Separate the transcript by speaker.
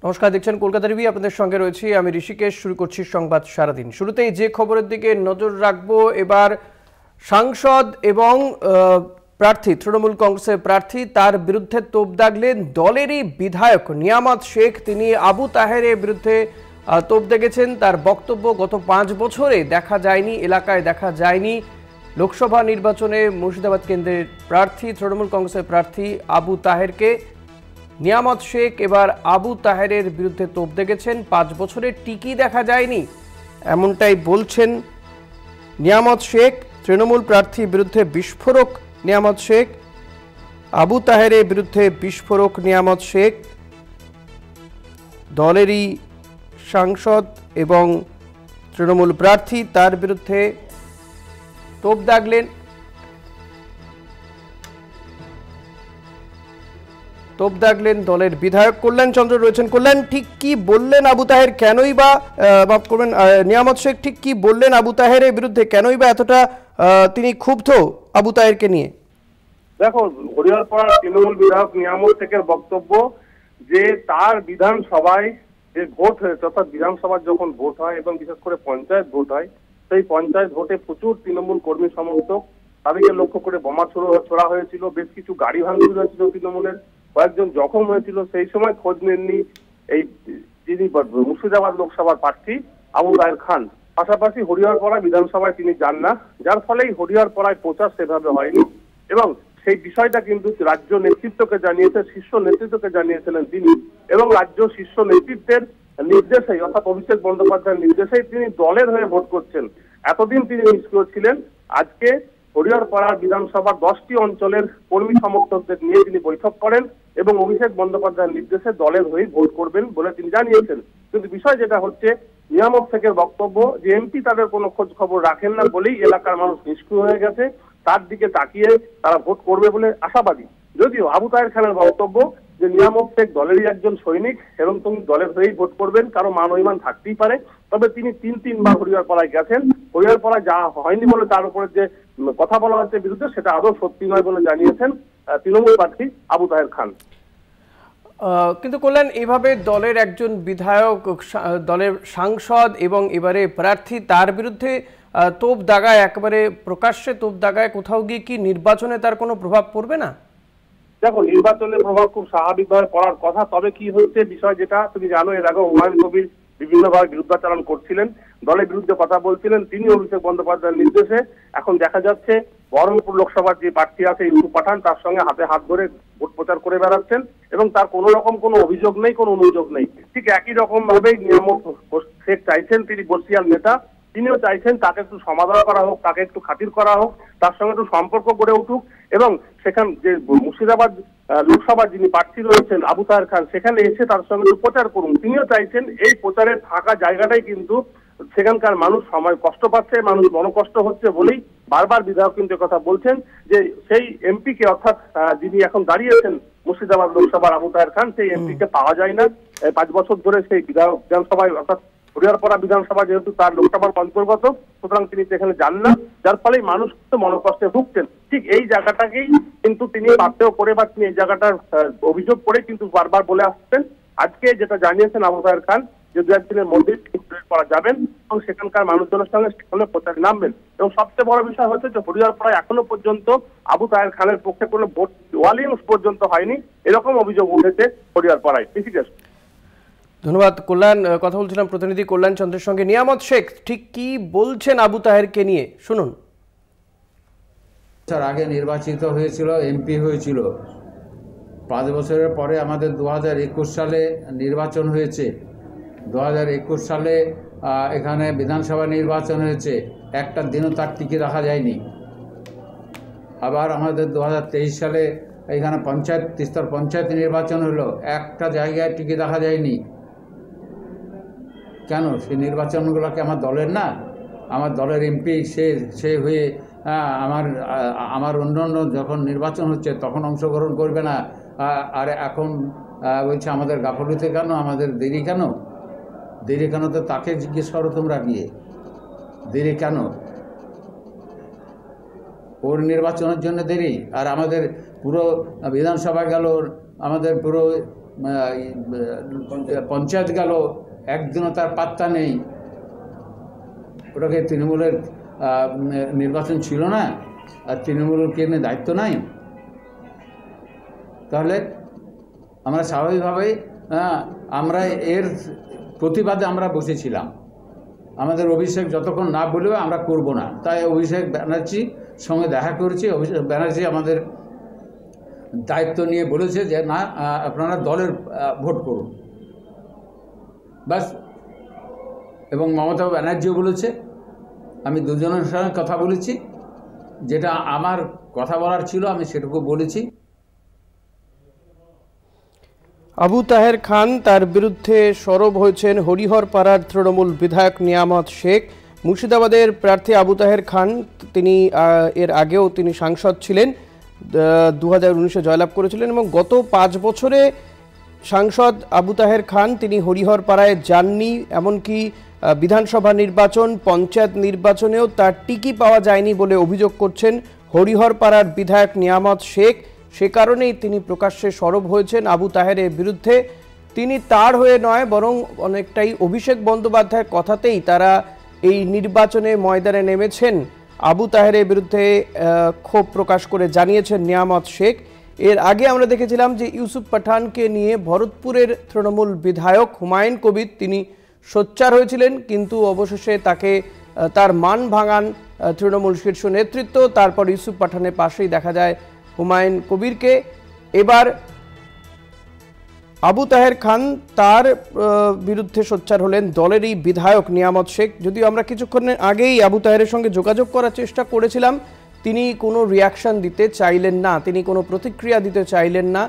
Speaker 1: নমস্কার, দেখছেন কলকাতা টিভি। আপনাদের সঙ্গে রয়েছি আমি ঋষিকেশ। শুরু করছি সংবাদ সারাদিন। শুরুতেই যে খবরের দিকে নজর রাখবো, এবার সাংসদ এবং প্রার্থী, তৃণমূল কংগ্রেসের প্রার্থী, তার বিরুদ্ধে তোপ দাগলেন দলেরই বিধায়ক নিয়ামত শেখ। তিনি আবু তাহেরের বিরুদ্ধে তোপ দাগেছেন। তার বক্তব্য, গত 5 বছরে দেখা যায়নি, এলাকায় দেখা যায়নি। লোকসভা নির্বাচনে মুর্শিদাবাদ কেন্দ্রের প্রার্থী, তৃণমূল কংগ্রেসের প্রার্থী আবু তাহেরকে নিয়ামত শেখ এবার আবু তাহেরের বিরুদ্ধে তোপ দেগেছেন। 5 বছরে টিকি দেখা যায়নি, এমনটাই বলছেন নিয়ামত শেখ। তৃণমূল প্রার্থীর বিরুদ্ধে বিস্ফোরক নিয়ামত শেখ, আবু তাহেরের বিরুদ্ধে বিস্ফোরক নিয়ামত শেখ। দলেরই সাংসদ এবং তৃণমূল প্রার্থী, তার বিরুদ্ধে তোপ দাগলেন। তোপ দাগলেন দলের বিধায়ক কল্যাণ চন্দ্র রয়েছেন। কল্যাণ, ঠিক কি বললেন আবু তাহের? কেনই বা মাফ করবেন, নিয়ামত শেখ ঠিক কি বললেন আবু তাহেরের বিরুদ্ধে? কেনই বা এতটা তিনি ক্ষুব্ধ আবু তাহেরকে নিয়ে?
Speaker 2: দেখো, হরিহরপাড়ার তৃণমূল বিধায়ক নিয়ামত শেখের বক্তব্য যে তার বিধানসভায় যে ভোট হয়েছে, অর্থাৎ বিধানসভার যখন ভোট হয় এবং বিশেষ করে পঞ্চায়েত ভোট হয়, সেই পঞ্চায়েত ভোটে প্রচুর তৃণমূল কর্মী সমর্থক, তাদেরকে লক্ষ্য করে বোমা ছোড়া হয়েছিল, বেশ কিছু গাড়ি ভাঙচুর হয়েছিল তৃণমূলের, কয়েকজন জখম হয়েছিল। সেই সময় খোঁজ নেননি এই যিনি মুর্শিদাবাদ লোকসভার প্রার্থী আবু তাহের খান। পাশাপাশি হরিহরপাড়া বিধানসভায় তিনি যান না, যার ফলেই হরিহরপাড়ায় প্রচার সেভাবে হয়নি। এবং সেই বিষয়টা কিন্তু রাজ্য নেতৃত্বকে জানিয়েছে, শীর্ষ নেতৃত্বকে জানিয়েছিলেন তিনি, এবং রাজ্য শীর্ষ নেতৃত্বের নির্দেশেই, অর্থাৎ অভিষেক বন্দ্যোপাধ্যায়ের নির্দেশেই তিনি দলের হয়ে ভোট করছেন। এতদিন তিনি নিষ্ক্রিয় ছিলেন। আজকে হরিহরপাড়ার বিধানসভার 10টি অঞ্চলের কর্মী সমর্থকদের নিয়ে তিনি বৈঠক করেন এবং অভিষেক বন্দ্যোপাধ্যায়ের নির্দেশে দলের হয়ে ভোট করবেন বলে তিনি জানিয়েছেন। কিন্তু বিষয় যেটা হচ্ছে, নিয়ামত শেখের বক্তব্য যে এমপি তাদের কোনো খোঁজ খবর রাখেন না বলেই এলাকার মানুষ নিষ্ক্রিয় হয়ে গেছে, তার দিকে তাকিয়ে তারা ভোট করবে বলে আশাবাদী। যদিও আবু তাহের খানের বক্তব্য যে নিয়ামত শেখ দলেরই একজন সৈনিক এবং তিনি দলের হয়েই ভোট করবেন, কারো মান অভিমান থাকতেই পারে। তবে তিনি 3বার হরিহরপাড়ায় গেছেন, হরিহরপাড়ায় যা হয়নি বলে তার উপরে যে কথা বলা হচ্ছে বিরুদ্ধে, সেটা আদৌ সত্যি নয় বলে জানিয়েছেন তৃণমূল প্রার্থী আবু তাহের খান।
Speaker 1: কিন্তু কল্যাণ, এভাবে দলের একজন বিধায়ক, দলের সাংসদ এবং এবারে প্রার্থী, তার বিরুদ্ধে তোপ দাগায়, একেবারে প্রকাশ্যে তোপ দাগায়, কোথাও গিয়ে কি নির্বাচনে তার কোনো প্রভাব পড়বে না?
Speaker 2: দেখো, নির্বাচনের প্রভাব খুব স্বাভাবিকভাবে পড়ার কথা। তবে কি হচ্ছে, বিষয় যেটা তুমি জানো, এর আগে হুমায়ুন কবির বিভিন্নভাবে বিরুদ্ধাচরণ করছিলেন, দলের বিরুদ্ধে কথা বলছিলেন, তিনি অভিষেক বন্দ্যোপাধ্যায়ের নির্দেশে এখন দেখা যাচ্ছে বহরমপুর লোকসভার যে প্রার্থী আছে ইউসুফ পাঠান, তার সঙ্গে হাতে হাত ধরে ভোট প্রচার করে বেড়াচ্ছেন এবং তার কোনো রকম কোনো অভিযোগ নেই, কোনো অনুযোগ নেই। ঠিক একই রকম ভাবেই নিয়ামত শেখ চাইছেন, তিনি বর্ষিয়াল নেতা, তিনিও চাইছেন তাকে একটু সমাধান করা হোক, তাকে একটু খাতির করা হোক, তার সঙ্গে একটু সম্পর্ক গড়ে উঠুক এবং সেখান যে মুর্শিদাবাদ লোকসভার যিনি প্রার্থী রয়েছেন আবু তাহের খান, সেখানে এসে তার সঙ্গে একটু প্রচার করুন। তিনিও চাইছেন এই প্রচারের ফাঁকা জায়গাটাই কিন্তু সেখানকার মানুষ সময় কষ্ট পাচ্ছে, মানুষ মনোকষ্ট হচ্ছে বলেই বারবার বিধায়ক কিন্তু কথা বলছেন যে সেই এমপিকে, অর্থাৎ যিনি এখন দাঁড়িয়েছেন মুর্শিদাবাদ লোকসভার আবু তাহের খান, সেই এমপিকে পাওয়া যায় না। 5 বছর ধরে সেই বিধানসভায়, অর্থাৎ হরিহরপাড়া বিধানসভা যেহেতু তার লোকসভার অন্তর্গত, সুতরাং তিনি সেখানে যান না, যার ফলে মানুষ মনোকষ্টে ভুগছেন। ঠিক এই জায়গাটাকেই কিন্তু তিনি বাধ্য করে বা তিনি এই জায়গাটার অভিযোগ করে কিন্তু বারবার বলে আসছেন। আজকে যেটা জানিয়েছেন আবু তাহের খান, যে 2-1 দিনের মধ্যে করা যাবেন এবং সেখানকার মানুষজনের সঙ্গে সেখানে প্রচারে নামবেন। এবং সবচেয়ে বড় বিষয় হচ্ছে যে হরিহরপাড়ায় এখনো পর্যন্ত আবু তাহের খানের পক্ষে কোনো ভোট ওয়ালিং পর্যন্ত হয়নি, এরকম অভিযোগ উঠেছে হরিহরপাড়ায়।
Speaker 1: ধন্যবাদ কল্যাণ। কথা বলছিলাম প্রতিনিধি কল্যাণ চন্দ্রের সঙ্গে। নিয়ামত শেখ ঠিক কি বলছেন আবু তাহেরকে নিয়ে, শুনুন।
Speaker 3: আগে নির্বাচিত হয়েছিল, এমপি হয়েছিল। 5 বছরের পরে আমাদের 2021 সালে নির্বাচন হয়েছে। 2021 সালে এখানে বিধানসভা নির্বাচন হয়েছে, একটা দিনও তার টিকে রাখা যায়নি। আবার আমাদের 2023 সালে এখানে তিস্তার পঞ্চায়েত নির্বাচন হলো, একটা জায়গায় টিকে রাখা যায়নি। কেন? সেই নির্বাচনগুলোকে আমার দলের না? আমার দলের এমপি সে হয়ে আমার অন্য যখন নির্বাচন হচ্ছে তখন অংশগ্রহণ করবে না, আর এখন বলছে আমাদের গাফলতি কেন, আমাদের দেরি কেন? দেরি কেন তো তাকে জিজ্ঞেস করো তোমরা গিয়ে, দেরি কেন? ওর নির্বাচনের জন্য দেরি, আর আমাদের পুরো বিধানসভা গেল, আমাদের পুরো পঞ্চায়েত গেল, একদিনও তার পাত্তা নেই। ওটাকে তৃণমূলের নির্বাচন ছিল না? আর তৃণমূলের কি দায়িত্ব নাই? তাহলে আমরা স্বাভাবিকভাবেই আমরা এর প্রতিবাদে আমরা বসেছিলাম। আমাদের অভিষেক যতক্ষণ না বলবে আমরা করব না। তাই অভিষেক ব্যানার্জির সঙ্গে দেখা করেছি। অভিষেক ব্যানার্জি আমাদের দায়িত্ব নিয়ে বলেছে যে না, আপনারা দলের ভোট করুন, ব্যাস। এবং মমতা ব্যানার্জিও বলেছে। আমি দুজনের সঙ্গে কথা বলেছি, যেটা আমার কথা বলার ছিল আমি সেটুকু বলেছি।
Speaker 1: আবু তাহের খান, তার বিরুদ্ধে সরব হয়েছেন হরিহরপাড়ার তৃণমূল বিধায়ক নিয়ামত শেখ। মুর্শিদাবাদের প্রার্থী আবু তাহের খান, তিনি এর আগেও তিনি সাংসদ ছিলেন, 2019-এ জয়লাভ করেছিলেন এবং গত 5 বছরে সাংসদ আবু তাহের খান তিনি হরিহরপাড়ায় যাননি। এমনকি বিধানসভা নির্বাচন, পঞ্চায়েত নির্বাচনেও তার টিকি পাওয়া যায়নি বলে অভিযোগ করছেন হরিহরপাড়ার বিধায়ক নিয়ামত শেখ। সে কারণেই তিনি প্রকাশ্যে সরব হয়েছেন আবু তাহেরের বিরুদ্ধে। তিনি তার হয়ে নয়, বরং অনেকটাই অভিষেক বন্দ্যোপাধ্যায়ের কথাতেই তারা এই নির্বাচনে ময়দানে নেমেছেন। আবু তাহেরের বিরুদ্ধে ক্ষোভ প্রকাশ করে জানিয়েছেন নিয়ামত শেখ। এর আগে আমরা দেখেছিলাম যে ইউসুফ পাঠানকে নিয়ে ভরতপুরের তৃণমূল বিধায়ক হুমায়ুন কবির তিনি সোচ্চার হয়েছিলেন, কিন্তু অবশেষে তাকে তার মান ভাঙান তৃণমূল শীর্ষ নেতৃত্ব। তারপর ইউসুফ পাঠানের পাশেই দেখা যায় হুমায়ুন কবিরকে। এবার আবু তাহের খান, তার বিরুদ্ধে সোচ্চার হলেন দলেরই বিধায়ক নিয়ামত শেখ। যদিও আমরা কিছুক্ষণ আগেই আবু তাহেরের সঙ্গে যোগাযোগ করার চেষ্টা করেছিলাম, তিনি কোনো রিয়াকশন দিতে চাইলেন না, তিনি কোনো প্রতিক্রিয়া দিতে চাইলেন না।